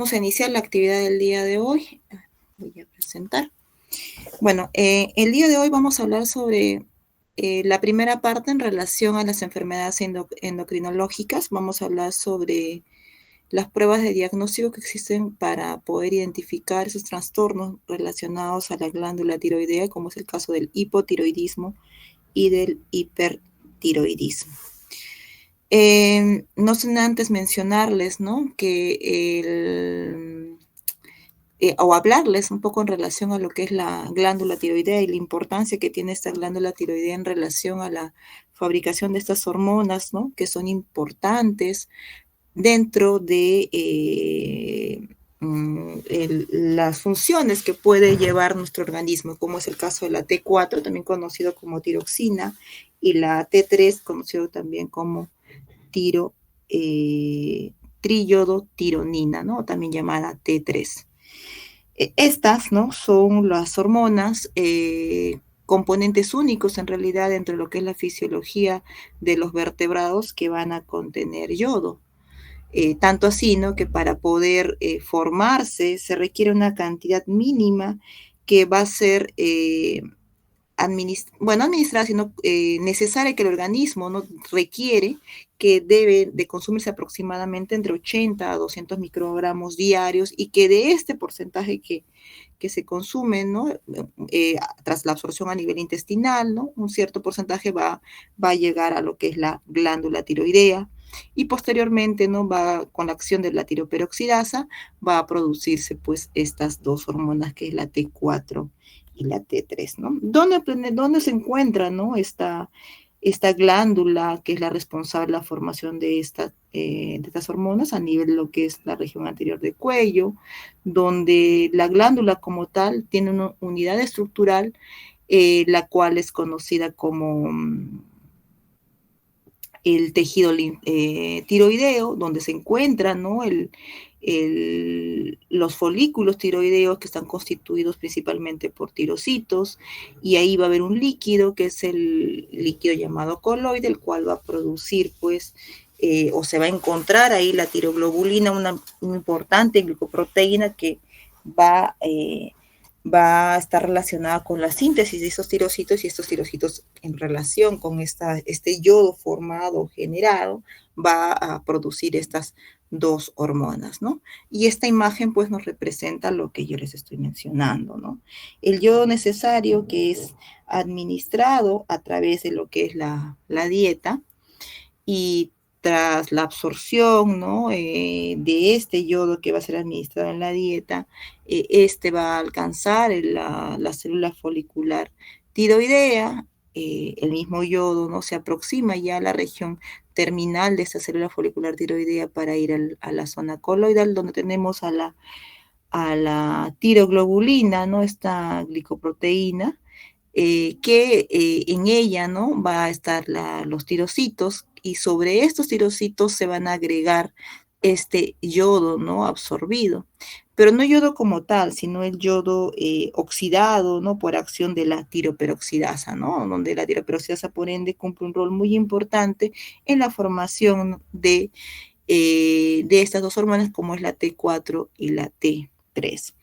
Vamos a iniciar la actividad del día de hoy. Voy a presentar. Bueno, el día de hoy vamos a hablar sobre la primera parte en relación a las enfermedades endocrinológicas. Vamos a hablar sobre las pruebas de diagnóstico que existen para poder identificar esos trastornos relacionados a la glándula tiroidea, como es el caso del hipotiroidismo y del hipertiroidismo. No sin antes mencionarles, ¿no? O hablarles un poco en relación a lo que es la glándula tiroidea y la importancia que tiene esta glándula tiroidea en relación a la fabricación de estas hormonas, ¿no? Que son importantes dentro de las funciones que puede llevar nuestro organismo, como es el caso de la T4, también conocido como tiroxina, y la T3, conocido también como triiodotironina, ¿no? También llamada T3. Estas, ¿no? Son las hormonas, componentes únicos en realidad dentro de lo que es la fisiología de los vertebrados que van a contener yodo. Tanto así, ¿no? Que para poder formarse se requiere una cantidad mínima que va a ser administrada, sino necesaria, que el organismo, ¿no? Requiere, que debe de consumirse aproximadamente entre 80 a 200 microgramos diarios, y que de este porcentaje que se consume, ¿no? Tras la absorción a nivel intestinal, ¿no? Un cierto porcentaje va a llegar a lo que es la glándula tiroidea, y posteriormente, ¿no? Va con la acción de la tiroperoxidasa, va a producirse pues estas dos hormonas, que es la T4 y la T3, ¿no? ¿Dónde se encuentra, ¿no? Esta glándula que es la responsable de la formación de estas hormonas? A nivel de lo que es la región anterior del cuello, donde la glándula como tal tiene una unidad estructural, la cual es conocida como el tejido tiroideo, donde se encuentran, ¿no? Los folículos tiroideos, que están constituidos principalmente por tirocitos, y ahí va a haber un líquido, que es el líquido llamado coloide, el cual va a producir, pues, o se va a encontrar ahí la tiroglobulina, una importante glicoproteína que va a estar relacionada con la síntesis de esos tirocitos, y estos tirocitos, en relación con este yodo formado, generado, va a producir estas dos hormonas, ¿no? Y esta imagen pues nos representa lo que yo les estoy mencionando, ¿no? El yodo necesario, que es administrado a través de lo que es la dieta, y tras la absorción, ¿no? De este yodo que va a ser administrado en la dieta, este va a alcanzar la célula folicular tiroidea. El mismo yodo, ¿no? Se aproxima ya a la región terminal de esta célula folicular tiroidea para ir a la zona coloidal, donde tenemos a la tiroglobulina, ¿no? Esta glicoproteína, que en ella, ¿no? Va a estar los tirocitos, y sobre estos tirocitos se van a agregar este yodo, ¿no? Absorbido, pero no yodo como tal, sino el yodo oxidado, ¿no? Por acción de la tiroperoxidasa, ¿no? Donde la tiroperoxidasa, por ende, cumple un rol muy importante en la formación de estas dos hormonas, como es la T4 y la T3.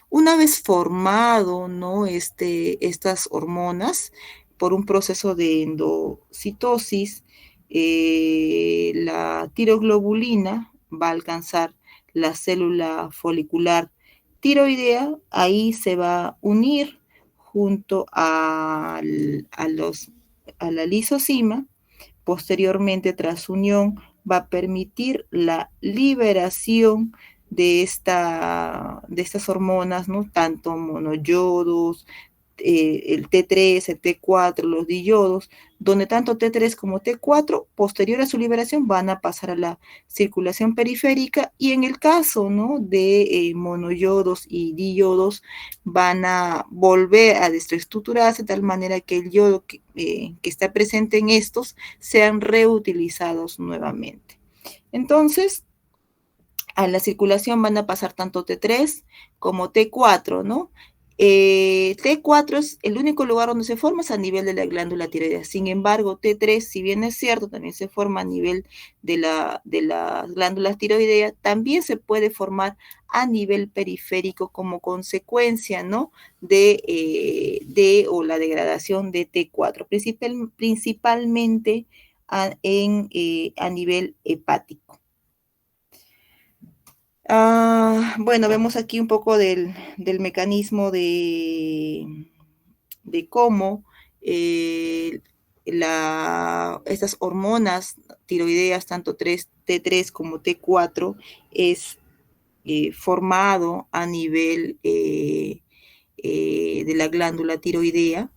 Una vez formado, ¿no? Estas hormonas, por un proceso de endocitosis, la tiroglobulina va a alcanzar la célula folicular tiroidea. Ahí se va a unir junto a la lisosima. Posteriormente, tras unión, va a permitir la liberación de estas hormonas, ¿no? Tanto monoyodos, el T3, el T4, los diyodos, donde tanto T3 como T4, posterior a su liberación, van a pasar a la circulación periférica, y en el caso, ¿no? de monoyodos y diyodos, van a volver a desestructurarse de tal manera que el yodo que está presente en estos sean reutilizados nuevamente. Entonces, a la circulación van a pasar tanto T3 como T4, ¿no? T4 es el único lugar donde se forma es a nivel de la glándula tiroides. Sin embargo, T3, si bien es cierto, también se forma a nivel de la glándula tiroidea, también se puede formar a nivel periférico como consecuencia, ¿no? O la degradación de T4, principalmente a nivel hepático. Bueno, vemos aquí un poco del mecanismo de cómo estas hormonas tiroideas, tanto T3 como T4, es formado a nivel de la glándula tiroidea,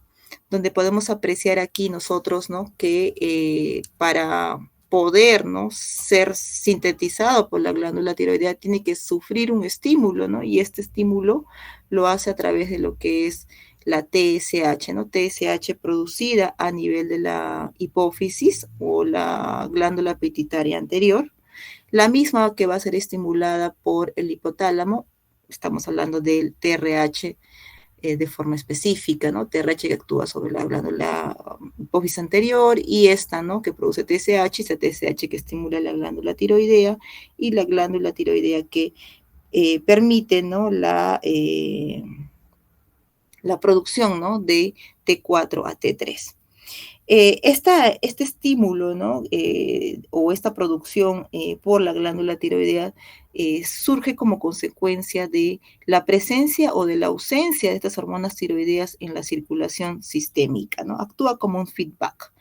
donde podemos apreciar aquí nosotros, ¿no? Que para poder, ¿no? Ser sintetizado por la glándula tiroidea tiene que sufrir un estímulo, ¿no? Y este estímulo lo hace a través de lo que es la TSH, ¿no? TSH producida a nivel de la hipófisis o la glándula pituitaria anterior, la misma que va a ser estimulada por el hipotálamo. Estamos hablando del TRH de forma específica, ¿no? TRH que actúa sobre la glándula hipófisis anterior y esta, ¿no? Que produce TSH, y esta TSH que estimula la glándula tiroidea y la glándula tiroidea que permite, ¿no? La producción, ¿no? De T4 a T3. Este estímulo, ¿no? O esta producción por la glándula tiroidea surge como consecuencia de la presencia o de la ausencia de estas hormonas tiroideas en la circulación sistémica, ¿no? Actúa como un feedback.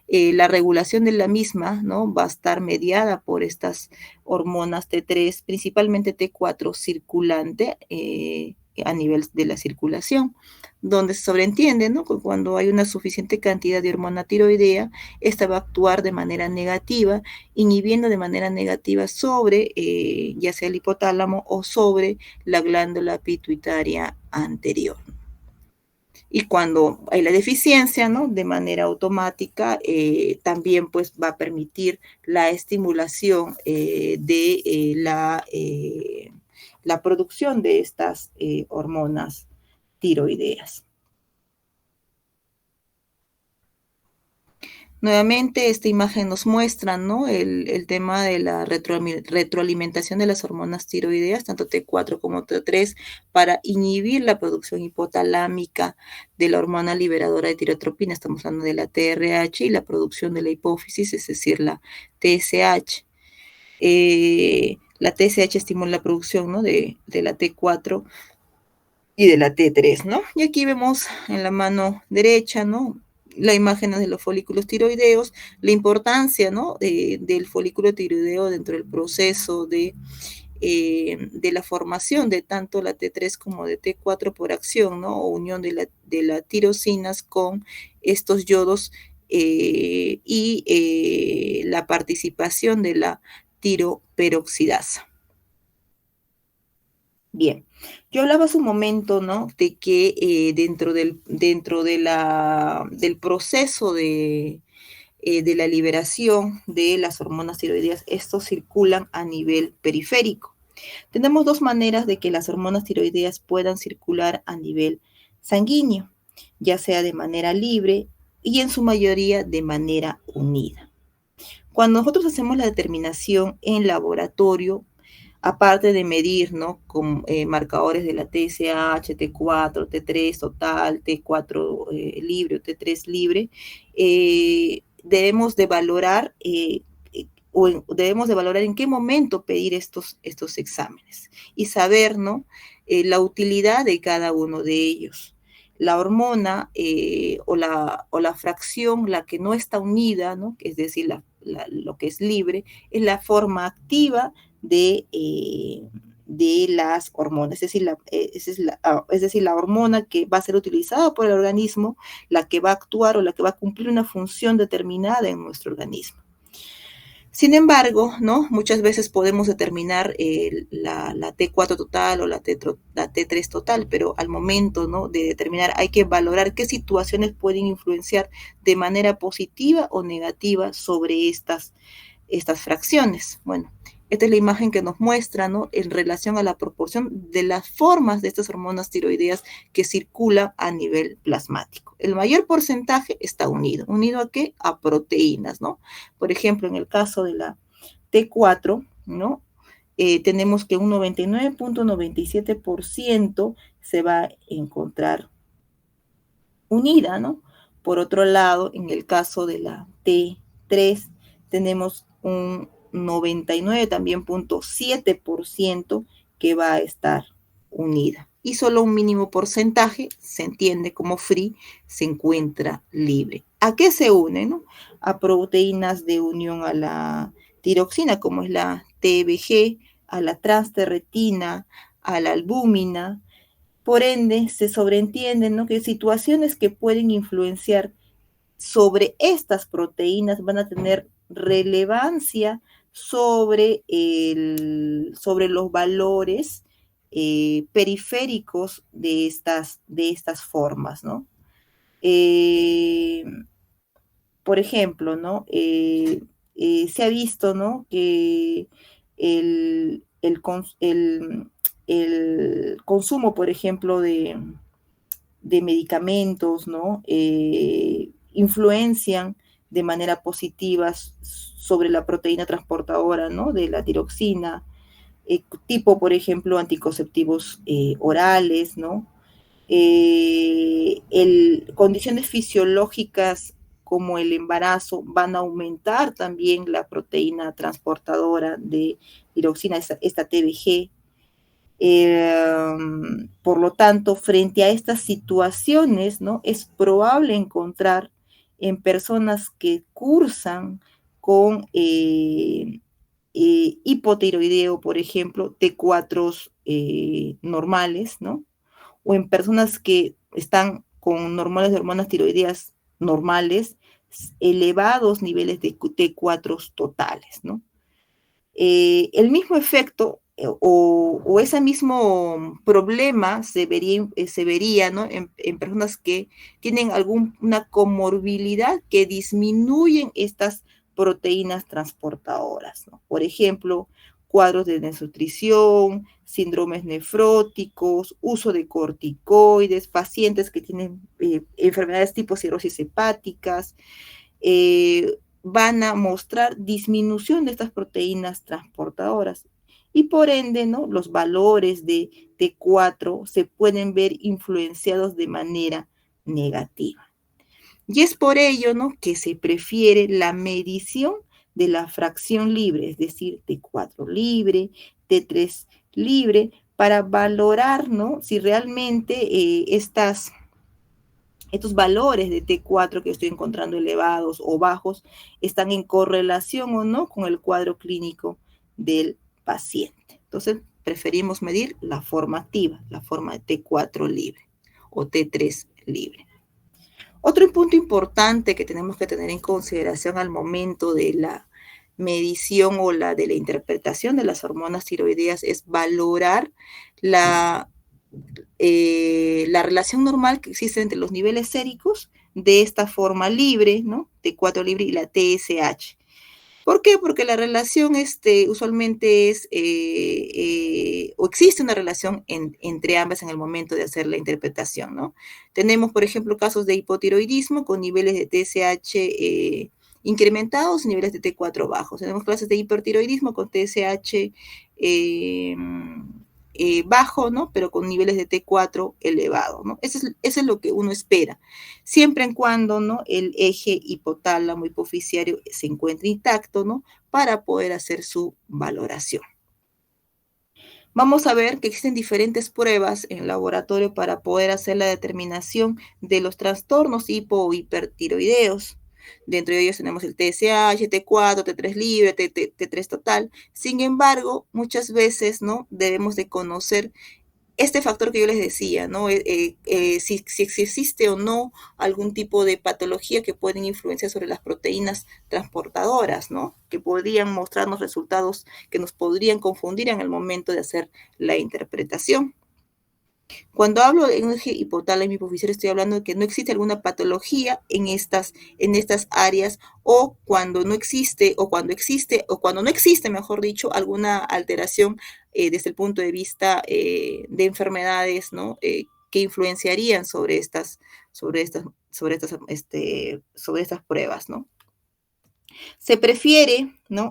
La regulación de la misma, ¿no? Va a estar mediada por estas hormonas T3, principalmente T4 circulante a nivel de la circulación, donde se sobreentiende, ¿no? Que cuando hay una suficiente cantidad de hormona tiroidea, esta va a actuar de manera negativa, inhibiendo de manera negativa sobre ya sea el hipotálamo o sobre la glándula pituitaria anterior. Y cuando hay la deficiencia, ¿no? De manera automática, también pues va a permitir la estimulación de la producción de estas hormonas tiroideas. Nuevamente, esta imagen nos muestra, ¿no? El tema de la retroalimentación de las hormonas tiroideas, tanto T4 como T3, para inhibir la producción hipotalámica de la hormona liberadora de tirotropina. Estamos hablando de la TRH y la producción de la hipófisis, es decir, la TSH. La TSH estimula la producción, ¿no? de la T4 y de la T3, ¿no? Y aquí vemos en la mano derecha, ¿no? La imagen de los folículos tiroideos, la importancia, ¿no? Del folículo tiroideo dentro del proceso de la formación de tanto la T3 como de T4 por acción, ¿no? O unión de la tirosinas con estos yodos y la participación de la tiroperoxidasa. Bien, yo hablaba hace un momento, ¿no? De que dentro del proceso de la liberación de las hormonas tiroideas, estos circulan a nivel periférico. Tenemos dos maneras de que las hormonas tiroideas puedan circular a nivel sanguíneo, ya sea de manera libre y en su mayoría de manera unida. Cuando nosotros hacemos la determinación en laboratorio, aparte de medir, ¿no? Con marcadores de la TSH, T4, T3 total, T4 libre o T3 libre, debemos de valorar en qué momento pedir estos exámenes y saber, ¿no? La utilidad de cada uno de ellos. La hormona o la fracción, la que no está unida, ¿no? Es decir, lo que es libre, es la forma activa de las hormonas, es decir, la hormona que va a ser utilizada por el organismo, la que va a actuar o la que va a cumplir una función determinada en nuestro organismo. Sin embargo, ¿no? Muchas veces podemos determinar la T4 total o la T3 total, pero al momento, ¿no? de determinar hay que valorar qué situaciones pueden influenciar de manera positiva o negativa sobre estas fracciones. Bueno, Esta es la imagen que nos muestra, ¿no?, en relación a la proporción de las formas de estas hormonas tiroideas que circulan a nivel plasmático. El mayor porcentaje está unido. ¿Unido a qué? A proteínas, ¿no? Por ejemplo, en el caso de la T4, ¿no?, tenemos que un 99.97% se va a encontrar unida, ¿no? Por otro lado, en el caso de la T3, tenemos un 99 también 0.7% que va a estar unida. Y solo un mínimo porcentaje, se entiende como free, se encuentra libre. ¿A qué se une? ¿No? A proteínas de unión a la tiroxina, como es la TBG, a la transterretina, a la albúmina. Por ende, se sobreentiende, ¿no?, que situaciones que pueden influenciar sobre estas proteínas van a tener relevancia sobre los valores periféricos de estas formas, ¿no? Eh, por ejemplo, ¿no? Se ha visto, ¿no?, que el consumo, por ejemplo, de medicamentos, ¿no?, influencian de manera positiva sobre la proteína transportadora, ¿no?, de la tiroxina, tipo, por ejemplo, anticonceptivos orales, ¿no? Condiciones fisiológicas como el embarazo van a aumentar también la proteína transportadora de tiroxina, esta TBG. Por lo tanto, frente a estas situaciones, ¿no?, es probable encontrar en personas que cursan con hipotiroideo, por ejemplo, T4 normales, ¿no?, o en personas que están con normales de hormonas tiroideas normales, elevados niveles de T4 totales, ¿no? El mismo efecto o ese mismo problema se vería, ¿no?, en personas que tienen alguna comorbilidad que disminuyen estas proteínas transportadoras, ¿no? Por ejemplo, cuadros de desnutrición, síndromes nefróticos, uso de corticoides, pacientes que tienen enfermedades tipo cirrosis hepáticas, van a mostrar disminución de estas proteínas transportadoras y por ende, ¿no?, los valores de T4 se pueden ver influenciados de manera negativa. Y es por ello, ¿no?, que se prefiere la medición de la fracción libre, es decir, T4 libre, T3 libre, para valorar, ¿no?, si realmente estos valores de T4 que estoy encontrando elevados o bajos están en correlación o no con el cuadro clínico del paciente. Entonces, preferimos medir la forma activa, la forma de T4 libre o T3 libre. Otro punto importante que tenemos que tener en consideración al momento de la medición o de la interpretación de las hormonas tiroideas es valorar la relación normal que existe entre los niveles séricos de esta forma libre, ¿no?, T4 libre y la TSH. ¿Por qué? Porque la relación usualmente o existe una relación entre ambas en el momento de hacer la interpretación, ¿no? Tenemos, por ejemplo, casos de hipotiroidismo con niveles de TSH incrementados y niveles de T4 bajos. Tenemos casos de hipertiroidismo con TSH bajo, ¿no?, pero con niveles de T4 elevado, ¿no? Eso es lo que uno espera, siempre en cuando, ¿no?, el eje hipotálamo hipoficiario se encuentre intacto, ¿no?, para poder hacer su valoración. Vamos a ver que existen diferentes pruebas en laboratorio para poder hacer la determinación de los trastornos hipo o hipertiroideos. Dentro de ellos tenemos el TSH, T4, T3 libre, T3 total. Sin embargo, muchas veces, ¿no?, debemos de conocer este factor que yo les decía, ¿no? Si existe o no algún tipo de patología que pueden influenciar sobre las proteínas transportadoras, ¿no?, que podrían mostrarnos resultados que nos podrían confundir en el momento de hacer la interpretación. Cuando hablo de un eje hipotálamo hipofisiario, estoy hablando de que no existe alguna patología en estas áreas, o cuando no existe, o cuando no existe, mejor dicho, alguna alteración desde el punto de vista de enfermedades, ¿no? Que influenciarían sobre estas, sobre estas pruebas, ¿no? Se prefiere, ¿no?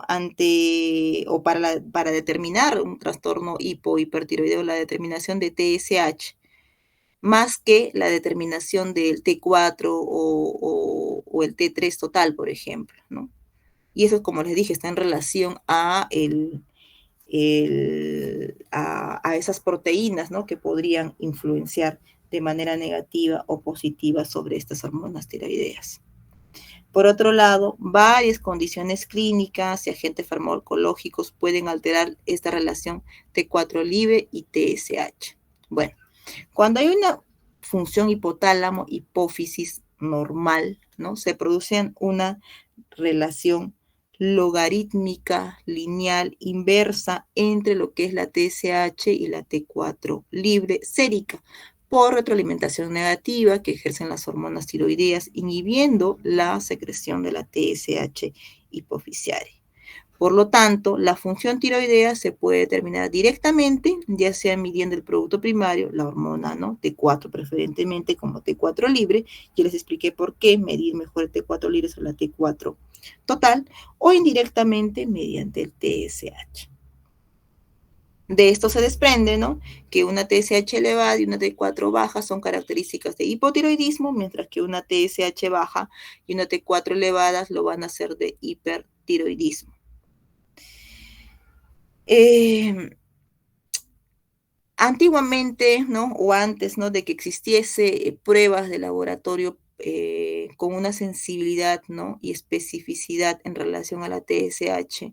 Para determinar un trastorno hipohipertiroideo, la determinación de TSH, más que la determinación del T4 o el T3 total, por ejemplo, ¿no? Y eso, como les dije, está en relación a esas proteínas, ¿no? Que podrían influenciar de manera negativa o positiva sobre estas hormonas tiroideas. Por otro lado, varias condiciones clínicas y agentes farmacológicos pueden alterar esta relación T4 libre y TSH. Bueno, cuando hay una función hipotálamo-hipófisis normal, ¿no? Se produce una relación logarítmica lineal inversa entre lo que es la TSH y la T4 libre sérica, por retroalimentación negativa que ejercen las hormonas tiroideas, inhibiendo la secreción de la TSH hipofisiaria. Por lo tanto, la función tiroidea se puede determinar directamente, ya sea midiendo el producto primario, la hormona, ¿no? T4 preferentemente como T4 libre. Ya les expliqué por qué medir mejor el T4 libre sobre la T4 total, o indirectamente mediante el TSH. De esto se desprende, ¿no? Que una TSH elevada y una T4 baja son características de hipotiroidismo, mientras que una TSH baja y una T4 elevadas lo van a hacer de hipertiroidismo. Antiguamente, ¿no? O antes, ¿no? De que existiese pruebas de laboratorio con una sensibilidad, ¿no? Y especificidad en relación a la TSH,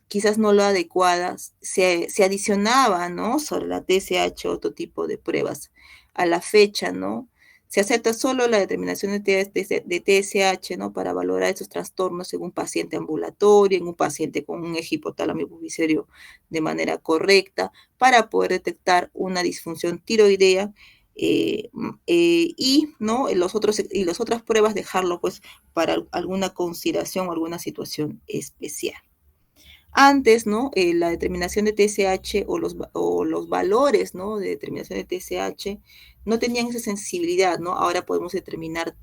quizás no lo adecuadas, se adicionaba, ¿no? Sobre la TSH otro tipo de pruebas. A la fecha, ¿no? Se acepta solo la determinación de TSH, ¿no? Para valorar esos trastornos en un paciente ambulatorio, en un paciente con un eje hipotálamo hipofisario de manera correcta, para poder detectar una disfunción tiroidea, y no las otras pruebas dejarlo pues para alguna consideración o alguna situación especial. Antes, ¿no? La determinación de TSH o los valores, ¿no? De determinación de TSH no tenían esa sensibilidad, ¿no? Ahora podemos determinar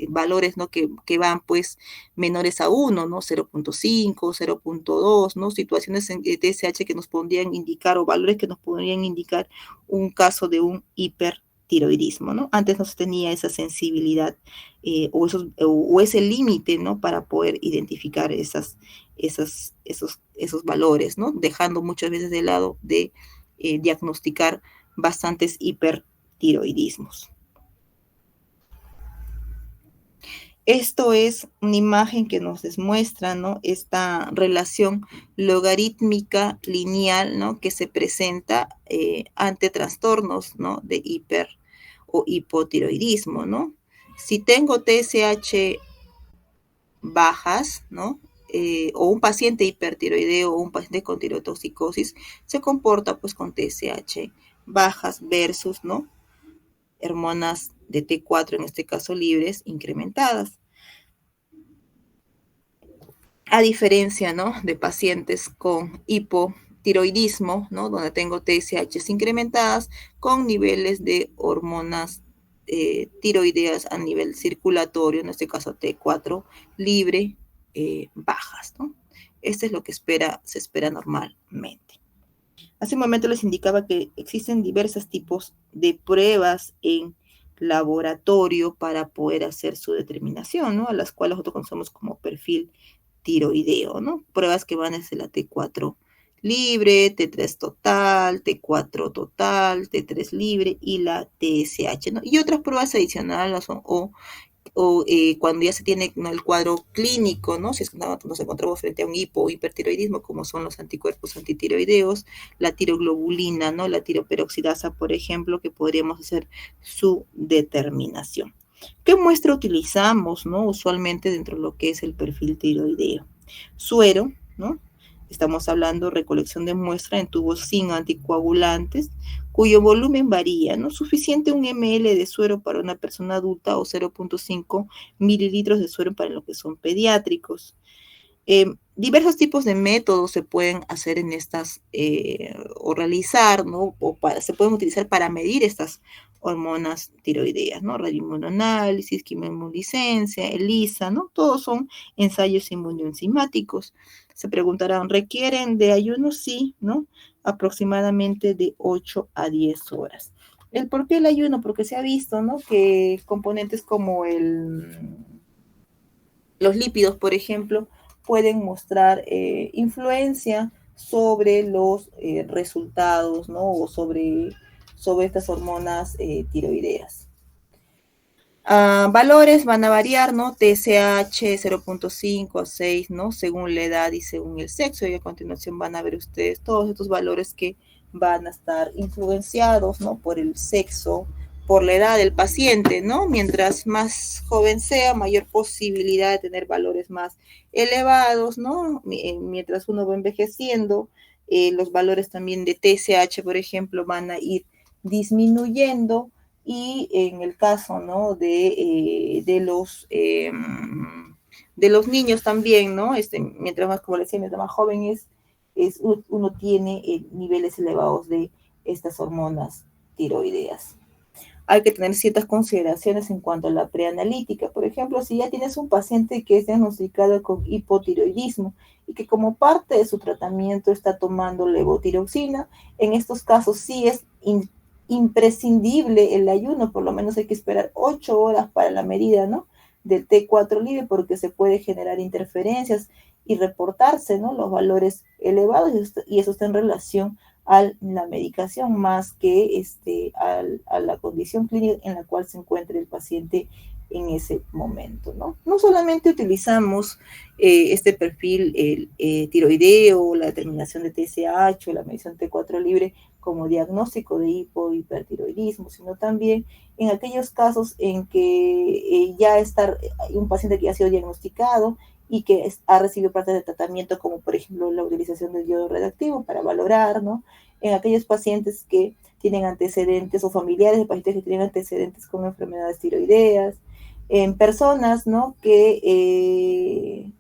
valores, ¿no? Que van, pues, menores a 1, ¿no? 0.5, 0.2, ¿no? Situaciones de TSH que nos podrían indicar, o valores que nos podrían indicar un caso de un hipertiroidismo, ¿no? Antes no se tenía esa sensibilidad o ese límite, ¿no? Para poder identificar esos valores, ¿no? Dejando muchas veces de lado de diagnosticar bastantes hipertiroidismos. Esto es una imagen que nos demuestra, ¿no? Esta relación logarítmica lineal, ¿no? Que se presenta ante trastornos, ¿no? De hiper o hipotiroidismo, ¿no? Si tengo TSH bajas, ¿no? O un paciente hipertiroideo o un paciente con tirotoxicosis se comporta pues con TSH bajas versus, ¿no? Hormonas de T4, en este caso libres, incrementadas. A diferencia, ¿no? De pacientes con hipotiroidismo, ¿no? Donde tengo TSH incrementadas con niveles de hormonas tiroideas a nivel circulatorio, en este caso T4 libre, bajas, ¿no? Esto es lo que se espera normalmente. Hace un momento les indicaba que existen diversos tipos de pruebas en laboratorio para poder hacer su determinación, ¿no? A las cuales nosotros conocemos como perfil tiroideo, ¿no? Pruebas que van desde la T4 libre, T3 total, T4 total, T3 libre y la TSH, ¿no? Y otras pruebas adicionales cuando ya se tiene, ¿no? El cuadro clínico, ¿no? Si es que nos encontramos frente a un o hipertiroidismo, como son los anticuerpos antitiroideos, la tiroglobulina, ¿no? La tiroperoxidasa, por ejemplo, que podríamos hacer su determinación. ¿Qué muestra utilizamos, ¿no? Usualmente dentro de lo que es el perfil tiroideo? Suero, ¿no? Estamos hablando de recolección de muestra en tubos sin anticoagulantes, cuyo volumen varía, ¿no? Suficiente 1 ml de suero para una persona adulta o 0,5 mililitros de suero para los que son pediátricos. Diversos tipos de métodos se pueden hacer en estas, o realizar, ¿no? Se pueden utilizar para medir estas hormonas tiroideas, ¿no? Radioinmunoanálisis, quimioinmunodeficiencia, ELISA, ¿no? Todos son ensayos inmunoenzimáticos. Se preguntarán, ¿requieren de ayuno? Sí, ¿no? Aproximadamente de 8 a 10 horas. ¿El por qué el ayuno? Porque se ha visto, ¿no? Que componentes como los lípidos, por ejemplo, pueden mostrar influencia sobre los resultados, ¿no? O sobre estas hormonas tiroideas. Valores van a variar, ¿no? TSH 0,5 a 6, ¿no? Según la edad y según el sexo. Y a continuación van a ver ustedes todos estos valores que van a estar influenciados, ¿no? Por el sexo, por la edad del paciente, ¿no? Mientras más joven sea, mayor posibilidad de tener valores más elevados, ¿no? Mientras uno va envejeciendo, los valores también de TSH, por ejemplo, van a ir disminuyendo, y en el caso, ¿no? de los niños también, ¿no? Mientras más, como les decía, mientras más joven uno tiene niveles elevados de estas hormonas tiroideas. Hay que tener ciertas consideraciones en cuanto a la preanalítica. Por ejemplo, si ya tienes un paciente que es diagnosticado con hipotiroidismo y que como parte de su tratamiento está tomando levotiroxina, en estos casos sí es imprescindible el ayuno. Por lo menos hay que esperar 8 horas para la medida, ¿no? Del T4 libre, porque se puede generar interferencias y reportarse, ¿no? Los valores elevados, y eso está en relación a la medicación más que a la condición clínica en la cual se encuentre el paciente en ese momento, ¿no? No solamente utilizamos este perfil tiroideo, la determinación de TSH o la medición T4 libre como diagnóstico de hipertiroidismo, sino también en aquellos casos en que ya está un paciente que ya ha sido diagnosticado y que ha recibido parte del tratamiento, como por ejemplo la utilización del yodo radioactivo para valorar, ¿no? En aquellos pacientes que tienen antecedentes o familiares de pacientes que tienen antecedentes con enfermedades tiroideas, en personas, ¿no? que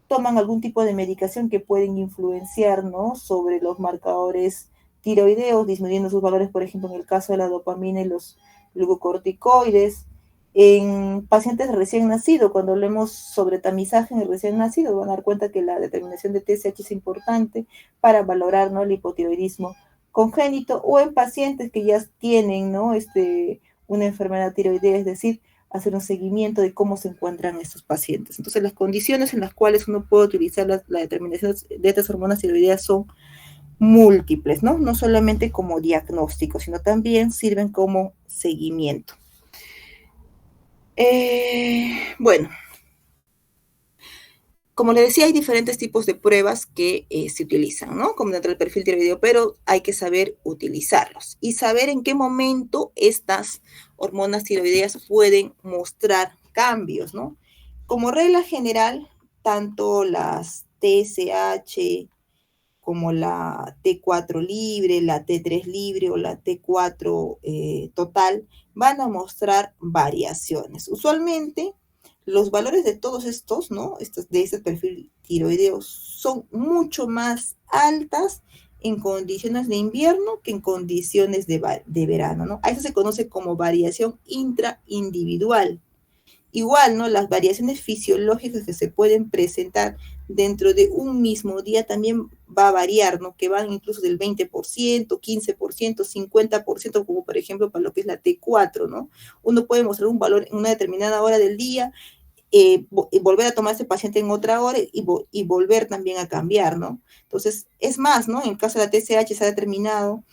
toman algún tipo de medicación que pueden influenciar, ¿no? Sobre los marcadores tiroideos, disminuyendo sus valores, por ejemplo, en el caso de la dopamina y los glucocorticoides. En pacientes recién nacidos, cuando hablemos sobre tamizaje en el recién nacido, van a dar cuenta que la determinación de TSH es importante para valorar, ¿no? El hipotiroidismo congénito, o en pacientes que ya tienen, ¿no? Una enfermedad tiroidea, es decir, hacer un seguimiento de cómo se encuentran estos pacientes. Entonces, las condiciones en las cuales uno puede utilizar la determinación de estas hormonas tiroideas son múltiples, ¿no? No solamente como diagnóstico, sino también sirven como seguimiento. Bueno, como les decía, hay diferentes tipos de pruebas que se utilizan, ¿no? Como dentro del perfil tiroideo, pero hay que saber utilizarlos y saber en qué momento estas hormonas tiroideas pueden mostrar cambios, ¿no? Como regla general, tanto las TSH como la T4 libre, la T3 libre o la T4 total, van a mostrar variaciones. Usualmente, los valores de todos estos, ¿no? De este perfil tiroideo son mucho más altas en condiciones de invierno que en condiciones de verano, ¿no? A eso se conoce como variación intraindividual. Igual, ¿no? Las variaciones fisiológicas que se pueden presentar dentro de un mismo día también va a variar, ¿no? Que van incluso del 20%, 15%, 50%, como por ejemplo para lo que es la T4, ¿no? Uno puede mostrar un valor en una determinada hora del día, volver a tomar ese paciente en otra hora y volver también a cambiar, ¿no? Entonces, es más, ¿no? En el caso de la TSH se ha determinado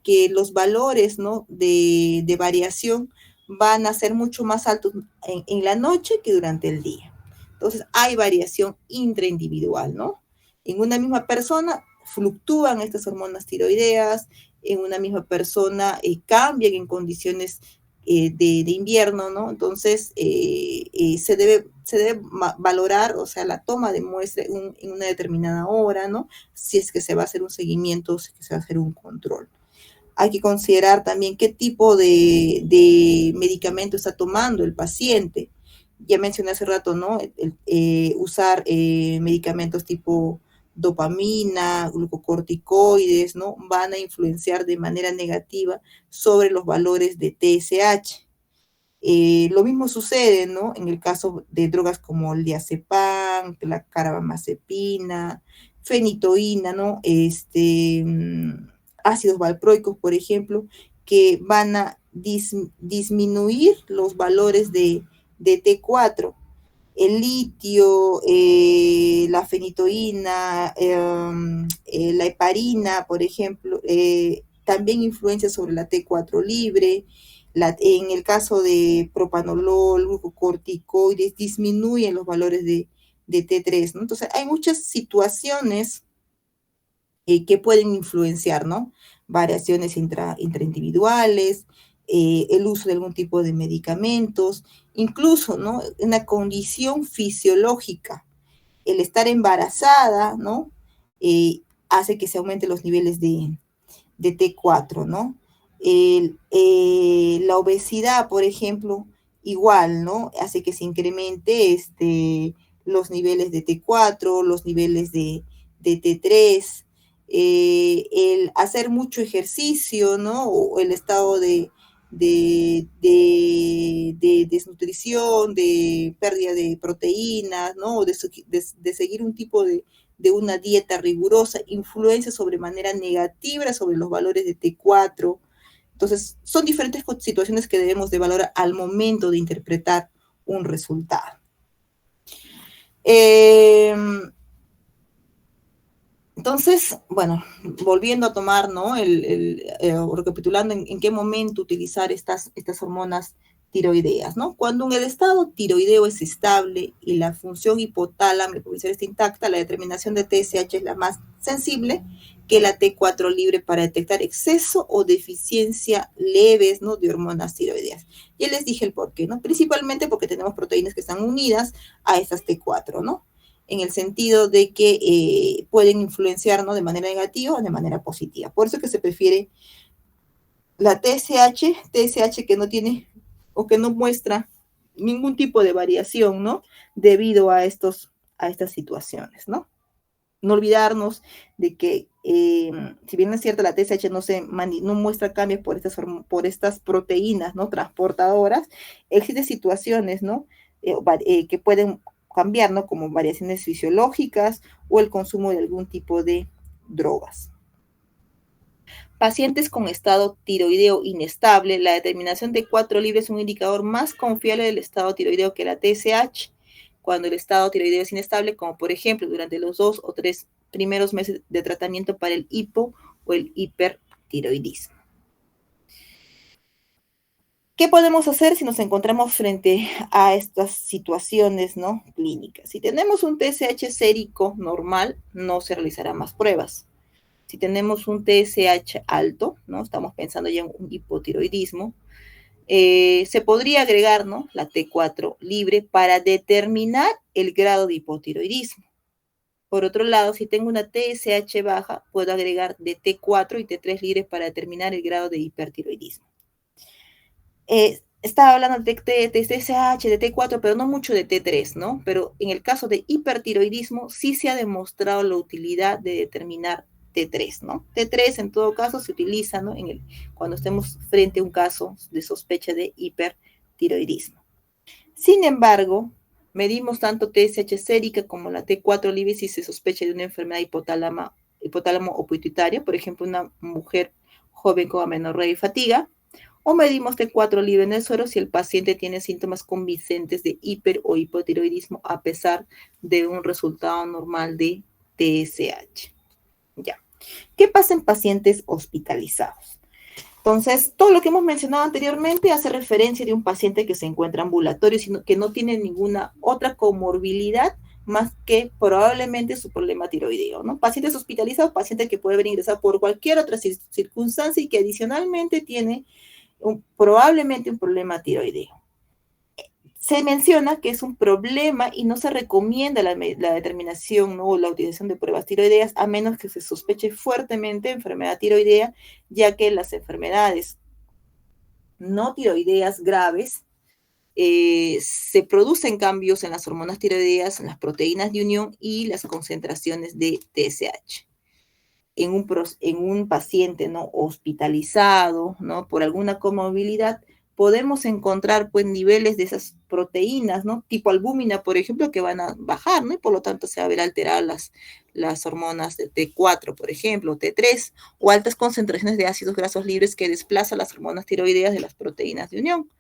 que los valores, ¿no? de variación van a ser mucho más altos en la noche que durante el día. Entonces, hay variación intraindividual, ¿no? En una misma persona fluctúan estas hormonas tiroideas, en una misma persona cambian en condiciones de invierno, ¿no? Entonces, se debe se debe valorar, o sea, la toma de muestra en una determinada hora, ¿no? Si es que se va a hacer un seguimiento o si es que se va a hacer un control. Hay que considerar también qué tipo de medicamento está tomando el paciente. Ya mencioné hace rato, ¿no? Usar medicamentos tipo dopamina, glucocorticoides, ¿no? Van a influenciar de manera negativa sobre los valores de TSH. Lo mismo sucede, ¿no? En el caso de drogas como el diazepam, la carbamazepina, fenitoína, ¿no? Ácidos valproicos, por ejemplo, que van a disminuir los valores de T4. El litio, la fenitoína, la heparina, por ejemplo, también influencia sobre la T4 libre. En el caso de propanolol, glucocorticoides, disminuyen los valores de T3, ¿no? Entonces, hay muchas situaciones que pueden influenciar, ¿no? Variaciones intraindividuales, el uso de algún tipo de medicamentos, incluso, ¿no? Una condición fisiológica, el estar embarazada, ¿no? Hace que se aumenten los niveles de T4, ¿no? La obesidad, por ejemplo, igual, ¿no? Hace que se incremente los niveles de T4, los niveles de T3, el hacer mucho ejercicio, ¿no? O el estado de desnutrición, de pérdida de proteínas, ¿no? O de seguir un tipo de una dieta rigurosa, influencia sobremanera negativa sobre los valores de T4. Entonces, son diferentes situaciones que debemos de valorar al momento de interpretar un resultado. Entonces, bueno, volviendo a tomar, ¿no? Recapitulando en qué momento utilizar estas hormonas tiroideas, ¿no? Cuando el estado tiroideo es estable y la función hipotálamo está intacta, la determinación de TSH es la más sensible que la T4 libre para detectar exceso o deficiencia leves, ¿no? De hormonas tiroideas. Ya les dije el por qué, ¿no? Principalmente porque tenemos proteínas que están unidas a estas T4, ¿no? En el sentido de que pueden influenciarnos de manera negativa o de manera positiva. Por eso que se prefiere la TSH que no tiene o que no muestra ningún tipo de variación, ¿no? Debido a estas situaciones, ¿no? No olvidarnos de que, si bien es cierto, la TSH no muestra cambios por estas proteínas, ¿no? Transportadoras, existen situaciones, ¿no? Que pueden cambiar, ¿no? Como variaciones fisiológicas o el consumo de algún tipo de drogas. Pacientes con estado tiroideo inestable, la determinación de T4 libre es un indicador más confiable del estado tiroideo que la TSH. Cuando el estado tiroideo es inestable, como por ejemplo durante los 2 o 3 primeros meses de tratamiento para el hipo o el hipertiroidismo. ¿Qué podemos hacer si nos encontramos frente a estas situaciones, ¿no? Clínicas? Si tenemos un TSH sérico normal, no se realizarán más pruebas. Si tenemos un TSH alto, ¿no? Estamos pensando ya en un hipotiroidismo, se podría agregar, ¿no? La T4 libre para determinar el grado de hipotiroidismo. Por otro lado, si tengo una TSH baja, puedo agregar de T4 y T3 libres para determinar el grado de hipertiroidismo. Estaba hablando de TSH, de T4, pero no mucho de T3, ¿no? Pero en el caso de hipertiroidismo, sí se ha demostrado la utilidad de determinar T3, ¿no? T3 en todo caso se utiliza, ¿no? Cuando estemos frente a un caso de sospecha de hipertiroidismo. Sin embargo, medimos tanto TSH sérica como la T4 libre si se sospecha de una enfermedad hipotálamo o pituitaria, por ejemplo, una mujer joven con amenorrea y fatiga, o medimos T4 libre en el suero si el paciente tiene síntomas convincentes de hiper o hipotiroidismo a pesar de un resultado normal de TSH. Ya. ¿Qué pasa en pacientes hospitalizados? Entonces, todo lo que hemos mencionado anteriormente hace referencia de un paciente que se encuentra ambulatorio, sino que no tiene ninguna otra comorbilidad más que probablemente su problema tiroideo, ¿no? Pacientes hospitalizados, paciente que puede haber ingresado por cualquier otra circunstancia y que adicionalmente tiene probablemente un problema tiroideo. Se menciona que es un problema y no se recomienda la determinación, ¿no? O la utilización de pruebas tiroideas a menos que se sospeche fuertemente enfermedad tiroidea, ya que las enfermedades no tiroideas graves se producen cambios en las hormonas tiroideas, en las proteínas de unión y las concentraciones de TSH. En un paciente no hospitalizado, ¿no? Por alguna comorbilidad, podemos encontrar pues niveles de esas proteínas, ¿no? Tipo albúmina, por ejemplo, que van a bajar, ¿no? Y por lo tanto se va a ver alteradas las hormonas de T4, por ejemplo, T3, o altas concentraciones de ácidos grasos libres que desplazan las hormonas tiroideas de las proteínas de unión.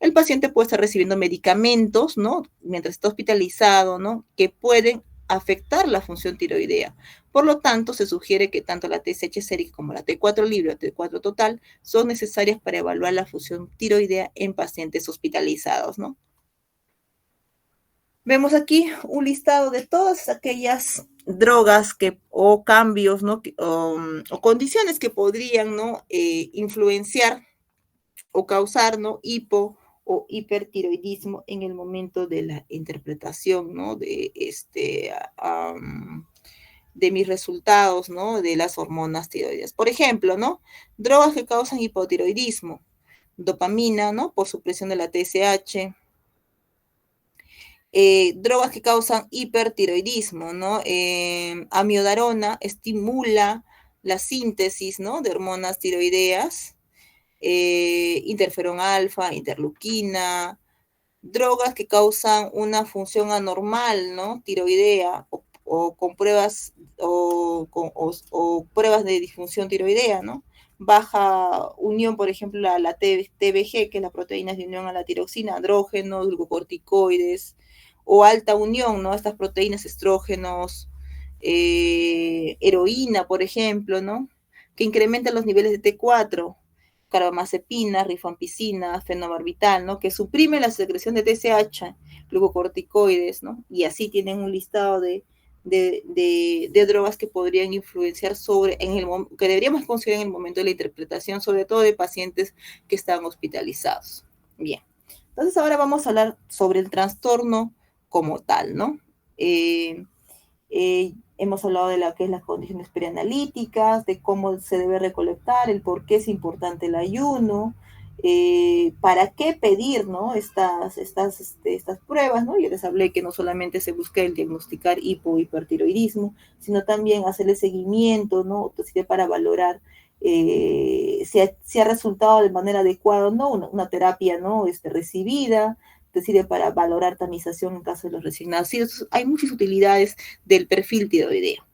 El paciente puede estar recibiendo medicamentos, ¿no? Mientras está hospitalizado, ¿no? Que pueden afectar la función tiroidea. Por lo tanto, se sugiere que tanto la TSH sérica como la T4 libre o T4 total son necesarias para evaluar la función tiroidea en pacientes hospitalizados, ¿no? Vemos aquí un listado de todas aquellas drogas o cambios, ¿no? O condiciones que podrían, ¿no? Influenciar o causar, ¿no? O hipertiroidismo en el momento de la interpretación, ¿no? De mis resultados, ¿no? De las hormonas tiroideas. Por ejemplo, ¿no? Drogas que causan hipotiroidismo, dopamina, ¿no? Por supresión de la TSH, drogas que causan hipertiroidismo, ¿no? Amiodarona estimula la síntesis, ¿no? De hormonas tiroideas, interferón alfa, interleuquina, drogas que causan una función anormal, ¿no? Tiroidea, o con pruebas, o pruebas de disfunción tiroidea, ¿no? Baja unión, por ejemplo, la TBG, que es la proteína de unión a la tiroxina, andrógenos, glucocorticoides, o alta unión, ¿no? Estas proteínas, estrógenos, heroína, por ejemplo, ¿no? Que incrementan los niveles de T4, carbamazepina, rifampicina, fenobarbital, ¿no? Que suprime la secreción de TSH, glucocorticoides, ¿no? Y así tienen un listado de drogas que podrían influenciar que deberíamos considerar en el momento de la interpretación, sobre todo de pacientes que están hospitalizados. Bien, entonces ahora vamos a hablar sobre el trastorno como tal, ¿no? Hemos hablado de lo que es las condiciones preanalíticas, de cómo se debe recolectar, el por qué es importante el ayuno, para qué pedir, ¿no? Estas pruebas, ¿no? Yo les hablé que no solamente se busca el diagnosticar hipertiroidismo, sino también hacerle seguimiento, ¿no? Entonces, para valorar si ha resultado de manera adecuada o no una terapia, ¿no? Recibida, te sirve para valorar tamización en caso de los recién nacidos. Hay muchas utilidades del perfil tiroideo,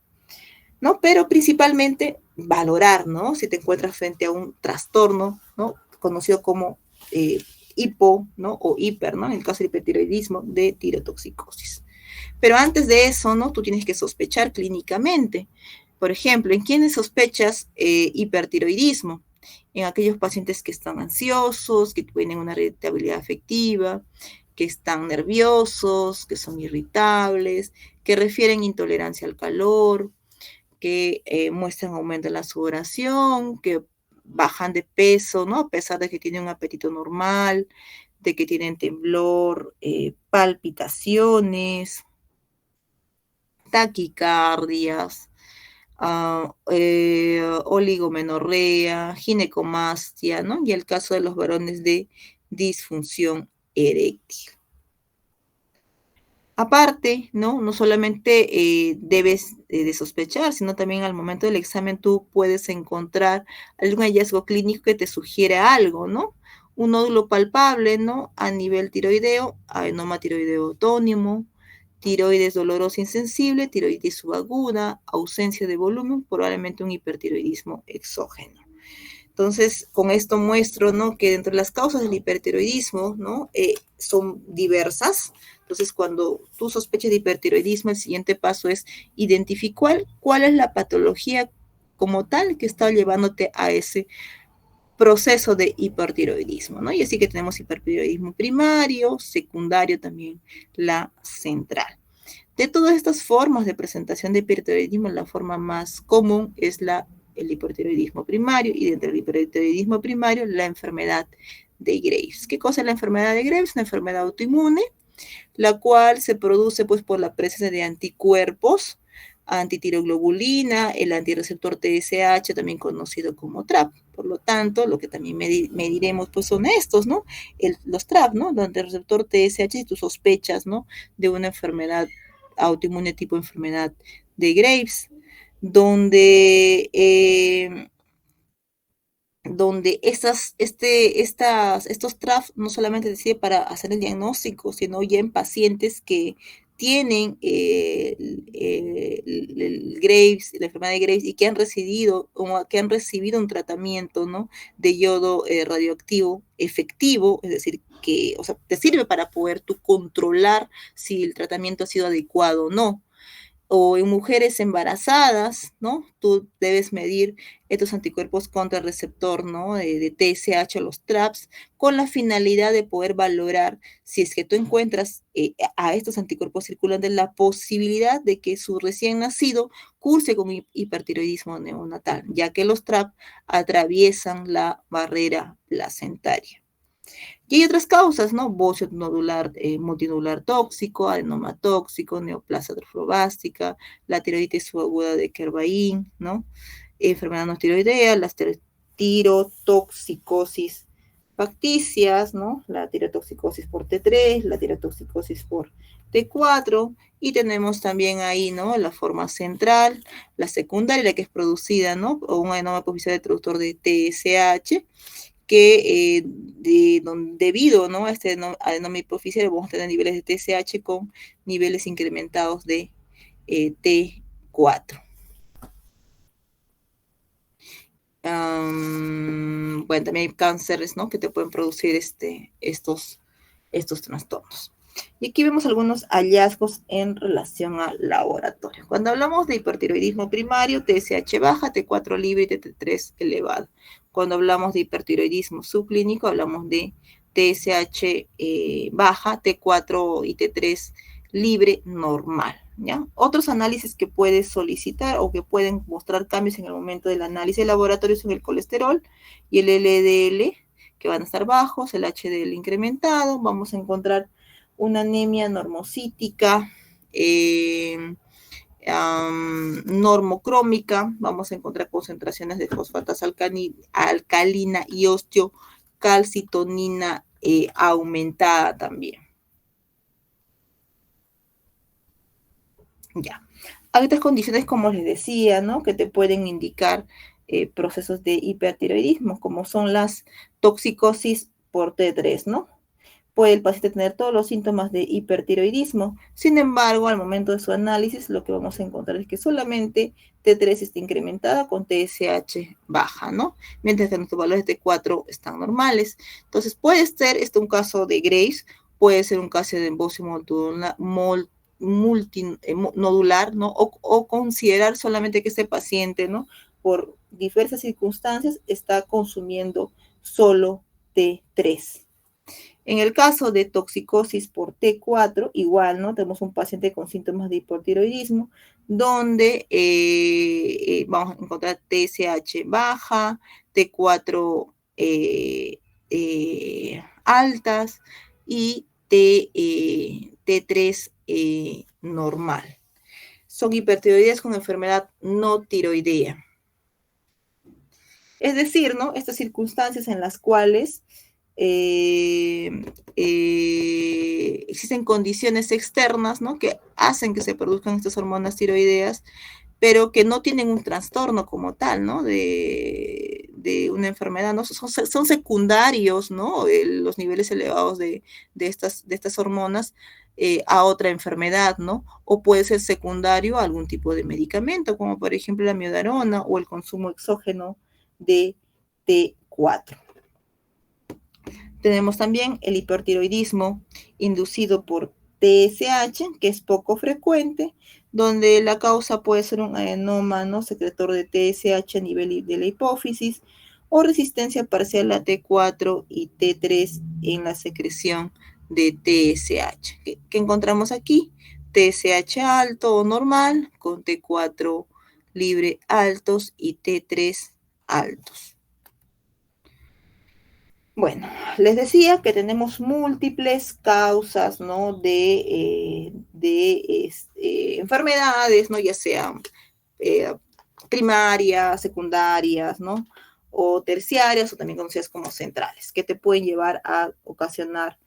¿no? Pero principalmente valorar, ¿no? Si te encuentras frente a un trastorno, ¿no? Conocido como hipo, ¿no? O hiper, ¿no? En el caso del hipertiroidismo, de tirotoxicosis. Pero antes de eso, ¿no? Tú tienes que sospechar clínicamente. Por ejemplo, ¿en quiénes sospechas hipertiroidismo? En aquellos pacientes que están ansiosos, que tienen una irritabilidad afectiva, que están nerviosos, que son irritables, que refieren intolerancia al calor, que muestran aumento en la sudoración, que bajan de peso, ¿no? A pesar de que tienen un apetito normal, de que tienen temblor, palpitaciones, taquicardias, oligomenorrea, ginecomastia, ¿no? Y el caso de los varones de disfunción eréctil. Aparte, ¿no? No solamente debes de sospechar, sino también al momento del examen tú puedes encontrar algún hallazgo clínico que te sugiere algo, ¿no? Un nódulo palpable, ¿no? A nivel tiroideo, adenoma tiroideo autónomo, tiroides dolorosa insensible, tiroides subaguda, ausencia de volumen, probablemente un hipertiroidismo exógeno. Entonces, con esto muestro, ¿no? Que dentro de las causas del hipertiroidismo, ¿no? Son diversas. Entonces, cuando tú sospechas de hipertiroidismo, el siguiente paso es identificar cuál es la patología como tal que está llevándote a ese proceso de hipertiroidismo, ¿no? Y así que tenemos hipertiroidismo primario, secundario también, la central. De todas estas formas de presentación de hipertiroidismo, la forma más común es el hipertiroidismo primario, y dentro del hipertiroidismo primario, la enfermedad de Graves. ¿Qué cosa es la enfermedad de Graves? Una enfermedad autoinmune, la cual se produce pues por la presencia de anticuerpos, antitiroglobulina, el antirreceptor TSH, también conocido como TRAP. Por lo tanto, lo que también mediremos pues son estos, ¿no? Los TRAP, ¿no? El antirreceptor TSH, si tú sospechas, ¿no? De una enfermedad autoinmune tipo enfermedad de Graves, donde estos TRAF no solamente se sirve para hacer el diagnóstico, sino ya en pacientes que tienen el Graves, la enfermedad de Graves, y que han recibido un tratamiento, ¿no? De yodo radioactivo efectivo, es decir, que, o sea, te sirve para poder tú controlar si el tratamiento ha sido adecuado o no, o en mujeres embarazadas, ¿no? Tú debes medir estos anticuerpos contra el receptor, ¿no? De TSH, los TRAPS, con la finalidad de poder valorar si es que tú encuentras a estos anticuerpos circulantes la posibilidad de que su recién nacido curse con hipertiroidismo neonatal, ya que los TRAP atraviesan la barrera placentaria. Y hay otras causas, ¿no? Bocio nodular, multinodular tóxico, adenoma tóxico, neoplasia trofobástica, la tiroiditis subaguda de Kervain, ¿no? Enfermedad no tiroidea, las tirotoxicosis facticias, ¿no? La tirotoxicosis por T3, la tirotoxicosis por T4, y tenemos también ahí, ¿no? La forma central, la secundaria, la que es producida, ¿no? O un adenoma epifisial de traductor de TSH, que debido, ¿no? A este adenoma hipoficial vamos a tener niveles de TSH con niveles incrementados de T4. Bueno, también hay cánceres, ¿no? Que te pueden producir estos trastornos. Y aquí vemos algunos hallazgos en relación al laboratorio. Cuando hablamos de hipertiroidismo primario, TSH baja, T4 libre y T3 elevado. Cuando hablamos de hipertiroidismo subclínico, hablamos de TSH baja, T4 y T3 libre normal, ¿ya? Otros análisis que puedes solicitar o que pueden mostrar cambios en el momento del análisis de laboratorio son el colesterol y el LDL, que van a estar bajos, el HDL incrementado, vamos a encontrar una anemia normocítica, normocrómica, vamos a encontrar concentraciones de fosfatas alcalina y osteocalcitonina aumentada también. Ya. Hay otras condiciones, como les decía, ¿no? Que te pueden indicar procesos de hipertiroidismo, como son las toxicosis por T3, ¿no? Puede el paciente tener todos los síntomas de hipertiroidismo. Sin embargo, al momento de su análisis, lo que vamos a encontrar es que solamente T3 está incrementada con TSH baja, ¿no? Mientras que nuestros valores de T4 están normales. Entonces, puede ser un caso de Graves, puede ser un caso de embocio multinodular, ¿no? O considerar solamente que este paciente, ¿no? Por diversas circunstancias, está consumiendo solo T3. En el caso de toxicosis por T4, igual, ¿no? Tenemos un paciente con síntomas de hipotiroidismo, donde vamos a encontrar TSH baja, T4 altas y T3 normal. Son hipertiroideas con enfermedad no tiroidea. Es decir, ¿no? Estas circunstancias en las cuales existen condiciones externas, ¿no? Que hacen que se produzcan estas hormonas tiroideas, pero que no tienen un trastorno como tal, ¿no? De una enfermedad, ¿no? Son secundarios, ¿no? Los niveles elevados de estas hormonas a otra enfermedad, ¿no? O puede ser secundario a algún tipo de medicamento, como por ejemplo la miodarona o el consumo exógeno de T4. Tenemos también el hipertiroidismo inducido por TSH, que es poco frecuente, donde la causa puede ser un adenoma, ¿no? Secretor de TSH a nivel de la hipófisis o resistencia parcial a T4 y T3 en la secreción de TSH. ¿Qué encontramos aquí? TSH alto o normal con T4 libre altos y T3 altos. Bueno, les decía que tenemos múltiples causas, ¿no? De enfermedades, ¿no? Ya sean eh, primarias, secundarias, ¿no? O terciarias, o también conocidas como centrales, que te pueden llevar a ocasionar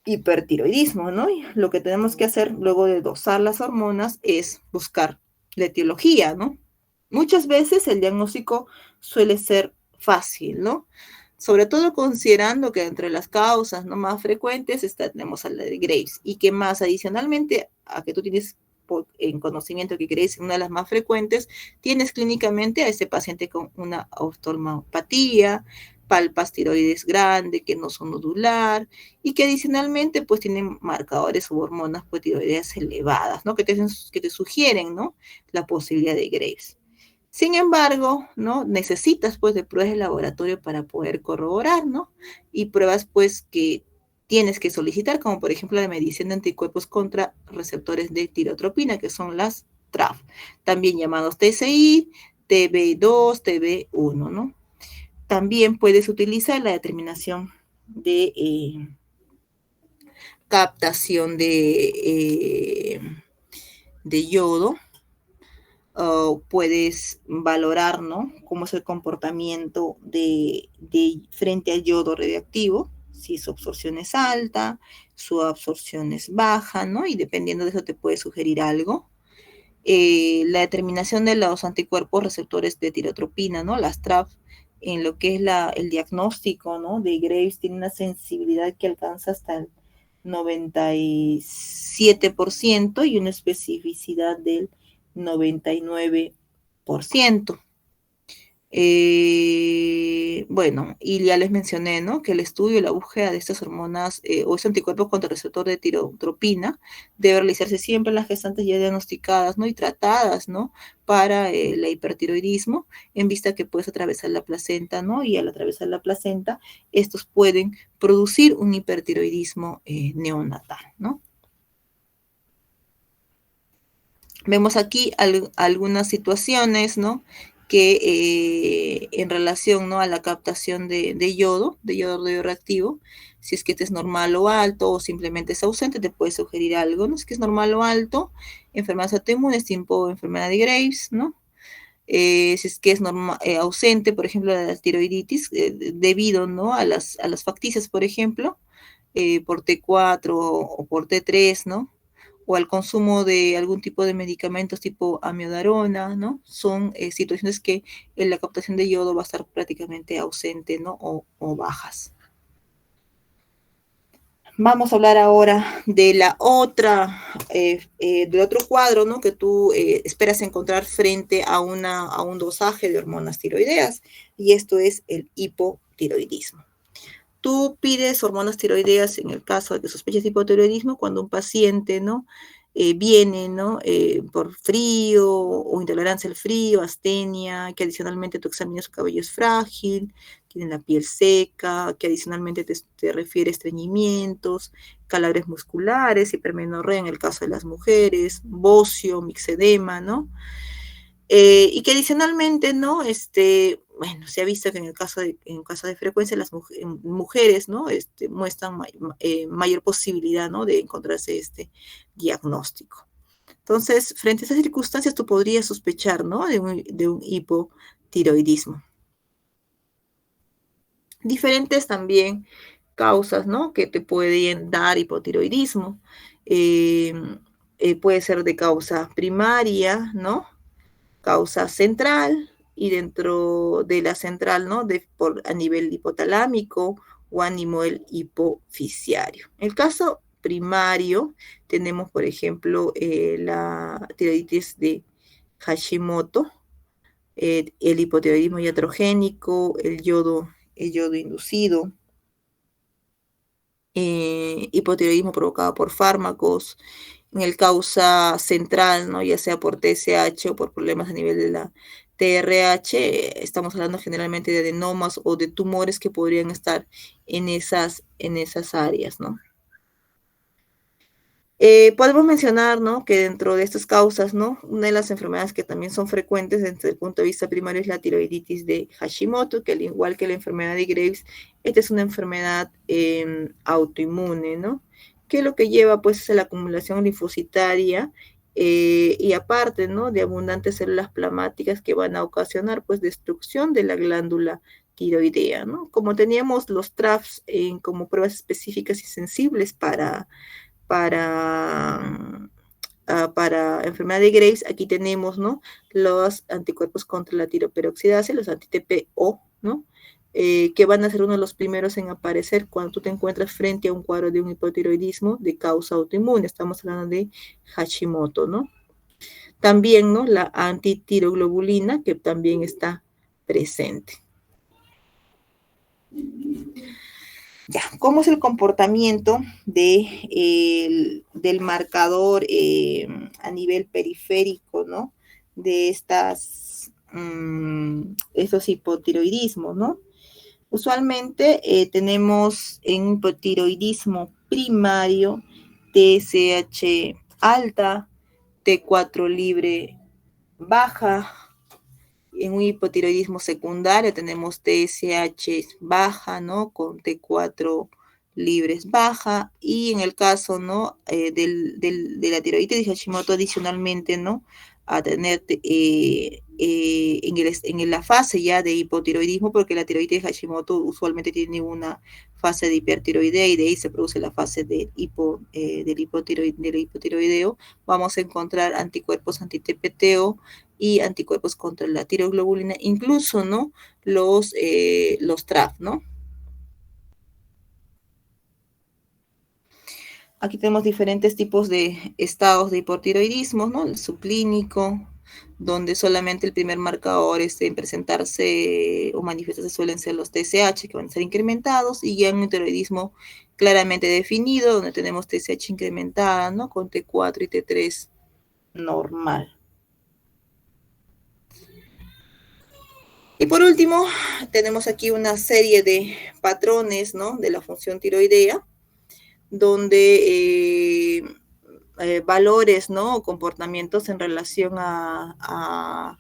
hipertiroidismo, ¿no? Y lo que tenemos que hacer luego de dosar las hormonas es buscar la etiología, ¿no? Muchas veces el diagnóstico suele ser fácil, ¿no? Sobre todo considerando que entre las causas no más frecuentes tenemos a la de Graves y que más adicionalmente a que tú tienes en conocimiento que Graves es una de las más frecuentes, tienes clínicamente a este paciente con una oftalmopatía, palpas tiroides grande, que no son nodular y que adicionalmente pues tienen marcadores o hormonas pues, tiroideas elevadas, ¿no? Que te sugieren, ¿no? La posibilidad de Graves. Sin embargo, ¿no? Necesitas pues de pruebas de laboratorio para poder corroborar, ¿no? Y pruebas pues que tienes que solicitar, como por ejemplo la medición de anticuerpos contra receptores de tirotropina, que son las TRAF, también llamados TSI, TB2, TB1, ¿no? También puedes utilizar la determinación de captación de yodo. Puedes valorar, ¿no? Cómo es el comportamiento frente al yodo radioactivo, si su absorción es alta, su absorción es baja, ¿no? Y dependiendo de eso te puede sugerir algo. La determinación de los anticuerpos receptores de tirotropina, ¿no? Las TRAF, en lo que es el diagnóstico, ¿no? De Graves tiene una sensibilidad que alcanza hasta el 97% y una especificidad del 99%. Bueno, y ya les mencioné, ¿no? Que el estudio y la búsqueda de estas hormonas o estos anticuerpos contra el receptor de tirotropina debe realizarse siempre en las gestantes ya diagnosticadas, ¿no? Y tratadas, ¿no? Para el hipertiroidismo, en vista que puedes atravesar la placenta, ¿no? Y al atravesar la placenta, estos pueden producir un hipertiroidismo neonatal, ¿no? Vemos aquí algunas situaciones, ¿no? Que en relación, ¿no? A la captación de yodo radioactivo, si es que este es normal o alto o simplemente es ausente, te puede sugerir algo, ¿no? Si es que es normal o alto, enfermedades autoinmunes tipo enfermedad de Graves, ¿no? Si es que es ausente, por ejemplo, la tiroiditis, debido, ¿no? A las facticias, por ejemplo, por T4 o por T3, ¿no? O al consumo de algún tipo de medicamentos tipo amiodarona, ¿no? Son situaciones que la captación de yodo va a estar prácticamente ausente, ¿no? O bajas. Vamos a hablar ahora de del otro cuadro, ¿no? Que tú esperas encontrar frente a un dosaje de hormonas tiroideas, y esto es el hipotiroidismo. Tú pides hormonas tiroideas en el caso de que sospeches hipotiroidismo cuando un paciente, ¿no? Viene, ¿no? Por frío o intolerancia al frío, astenia, que adicionalmente tú examinas su cabello es frágil, tiene la piel seca, que adicionalmente te refiere a estreñimientos, calambres musculares, hipermenorrea en el caso de las mujeres, bocio, mixedema, ¿no? Y que adicionalmente, ¿no? Bueno, se ha visto que en caso de frecuencia las mujeres, ¿no? Muestran mayor posibilidad, ¿no? De encontrarse este diagnóstico. Entonces, frente a esas circunstancias, tú podrías sospechar, ¿no? De un hipotiroidismo. Diferentes también causas, ¿no? Que te pueden dar hipotiroidismo. Puede ser de causa primaria, ¿no? Causa central y dentro de la central, ¿no? A nivel hipotalámico o a nivel hipofisiario. En el caso primario tenemos, por ejemplo, la tiroiditis de Hashimoto, el hipotiroidismo iatrogénico, el yodo inducido, hipotiroidismo provocado por fármacos, en el causa central, ¿no? Ya sea por TSH o por problemas a nivel de la TRH, estamos hablando generalmente de adenomas o de tumores que podrían estar en esas áreas, ¿no? Podemos mencionar, ¿no? Que dentro de estas causas, ¿no? Una de las enfermedades que también son frecuentes desde el punto de vista primario es la tiroiditis de Hashimoto, que al igual que la enfermedad de Graves, esta es una enfermedad autoinmune, ¿no? Que lo que lleva pues es a la acumulación linfocitaria y aparte, ¿no? De abundantes células plasmáticas que van a ocasionar pues destrucción de la glándula tiroidea, ¿no? Como teníamos los TRAFs como pruebas específicas y sensibles para, para enfermedad de Graves, aquí tenemos, ¿no? Los anticuerpos contra la tiroperoxidasa, los anti-TPO, ¿no? Que van a ser uno de los primeros en aparecer cuando tú te encuentras frente a un cuadro de un hipotiroidismo de causa autoinmune. Estamos hablando de Hashimoto, ¿no? También, ¿no? La antitiroglobulina, que también está presente. Ya, ¿cómo es el comportamiento del marcador a nivel periférico, ¿no? De estos hipotiroidismos, ¿no? Usualmente tenemos en hipotiroidismo primario TSH alta, T4 libre baja. En un hipotiroidismo secundario tenemos TSH baja, ¿no? Con T4 libres baja. Y en el caso, ¿no? De la tiroides de Hashimoto adicionalmente, ¿no? A tener en la fase ya de hipotiroidismo, porque la tiroides de Hashimoto usualmente tiene una fase de hipertiroidea y de ahí se produce la fase del hipotiroideo. Vamos a encontrar anticuerpos anti-TPTO y anticuerpos contra la tiroglobulina, incluso, ¿no? Los TRAF, ¿no? Aquí tenemos diferentes tipos de estados de hipotiroidismo, ¿no? El subclínico, donde solamente el primer marcador en presentarse o manifestarse suelen ser los TSH, que van a ser incrementados, y ya en un tiroidismo claramente definido, donde tenemos TSH incrementada, ¿no? Con T4 y T3 normal. Y por último, tenemos aquí una serie de patrones, ¿no? De la función tiroidea, donde valores, ¿no? O comportamientos en relación a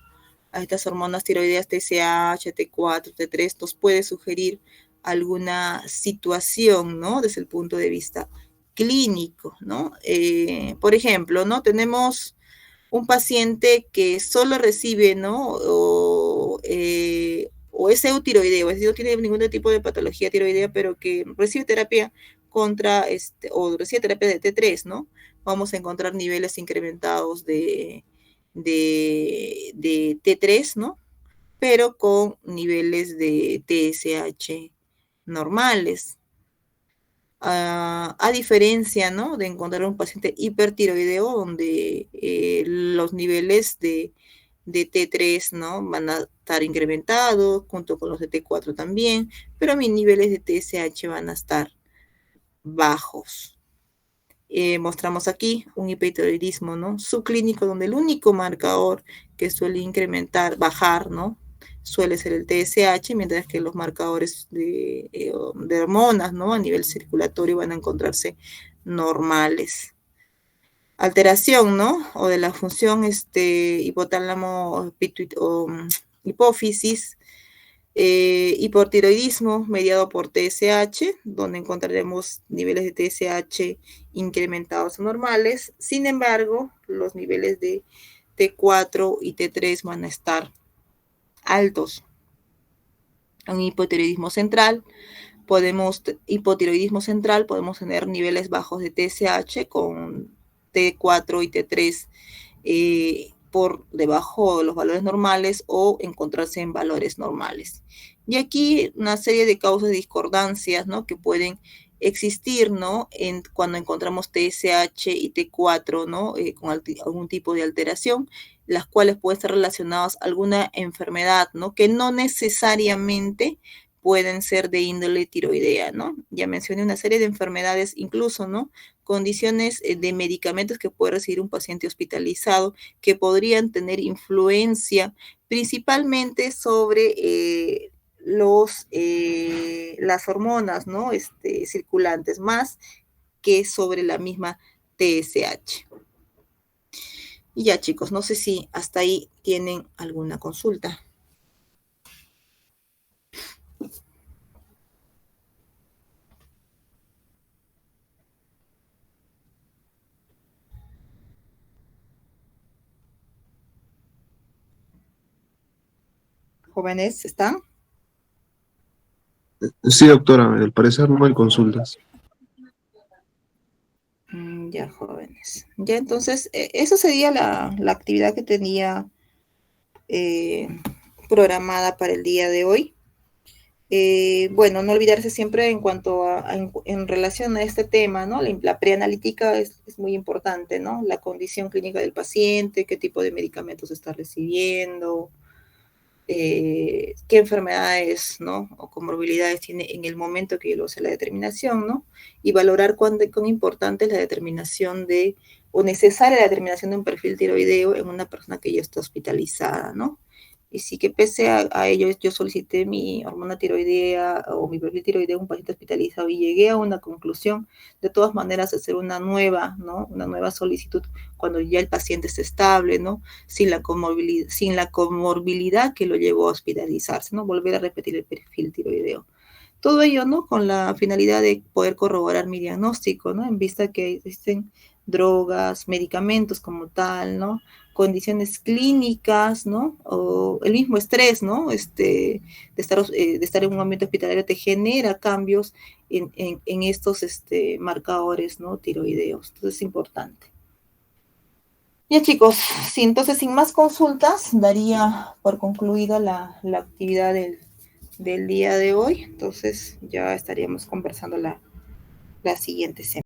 estas hormonas tiroideas TSH, T4, T3, nos puede sugerir alguna situación, ¿no? Desde el punto de vista clínico, ¿no? Por ejemplo, ¿no? Tenemos un paciente que solo recibe, ¿no? O es eutiroideo, es decir, no tiene ningún tipo de patología tiroidea, pero que recibe terapia contra, o recibe terapia de T3, ¿no? Vamos a encontrar niveles incrementados de T3, ¿no? Pero con niveles de TSH normales. A diferencia, ¿no? De encontrar un paciente hipertiroideo donde los niveles de T3, ¿no? Van a estar incrementados junto con los de T4 también, pero mis niveles de TSH van a estar bajos. Mostramos aquí un hipertiroidismo, ¿no? Subclínico donde el único marcador que suele incrementar, bajar, ¿no? Suele ser el TSH, mientras que los marcadores de hormonas, ¿no? A nivel circulatorio van a encontrarse normales. Alteración, ¿no? O de la función hipotálamo o hipófisis, hipotiroidismo mediado por TSH, donde encontraremos niveles de TSH incrementados o normales. Sin embargo, los niveles de T4 y T3 van a estar altos. En hipotiroidismo central, podemos tener niveles bajos de TSH con T4 y T3 por debajo de los valores normales o encontrarse en valores normales. Y aquí una serie de causas de discordancias, ¿no? Que pueden existir, ¿no? Cuando encontramos TSH y T4, ¿no? Con algún tipo de alteración, las cuales pueden estar relacionadas a alguna enfermedad, ¿no? Que no necesariamente pueden ser de índole tiroidea, ¿no? Ya mencioné una serie de enfermedades, incluso, ¿no? Condiciones de medicamentos que puede recibir un paciente hospitalizado que podrían tener influencia principalmente sobre las hormonas, ¿no? Circulantes, más que sobre la misma TSH. Y ya, chicos, no sé si hasta ahí tienen alguna consulta. ¿Jóvenes están? Sí, doctora, al parecer no hay consultas. Ya, jóvenes. Ya, entonces, eso sería la actividad que tenía eh, programada para el día de hoy. Bueno, no olvidarse siempre en cuanto en relación a este tema, ¿no? La preanalítica es muy importante, ¿no? La condición clínica del paciente, qué tipo de medicamentos está recibiendo, qué enfermedades, ¿no? O comorbilidades tiene en el momento que lo hace la determinación, ¿no? Y valorar cuán importante es la determinación o necesaria la determinación de un perfil tiroideo en una persona que ya está hospitalizada, ¿no? Y sí que pese a ello, yo solicité mi hormona tiroidea o mi perfil tiroideo a un paciente hospitalizado y llegué a una conclusión, de todas maneras, hacer una nueva, ¿no? Una nueva solicitud cuando ya el paciente esté estable, ¿no? Sin la comorbilidad que lo llevó a hospitalizarse, ¿no? Volver a repetir el perfil tiroideo. Todo ello, ¿no? Con la finalidad de poder corroborar mi diagnóstico, ¿no? En vista que existen drogas, medicamentos como tal, ¿no? Condiciones clínicas, ¿no? O el mismo estrés, ¿no? De estar en un ambiente hospitalario te genera cambios en estos marcadores, ¿no? Tiroideos. Entonces es importante. Ya chicos, sí, entonces sin más consultas, daría por concluida la actividad del día de hoy. Entonces ya estaríamos conversando la siguiente semana.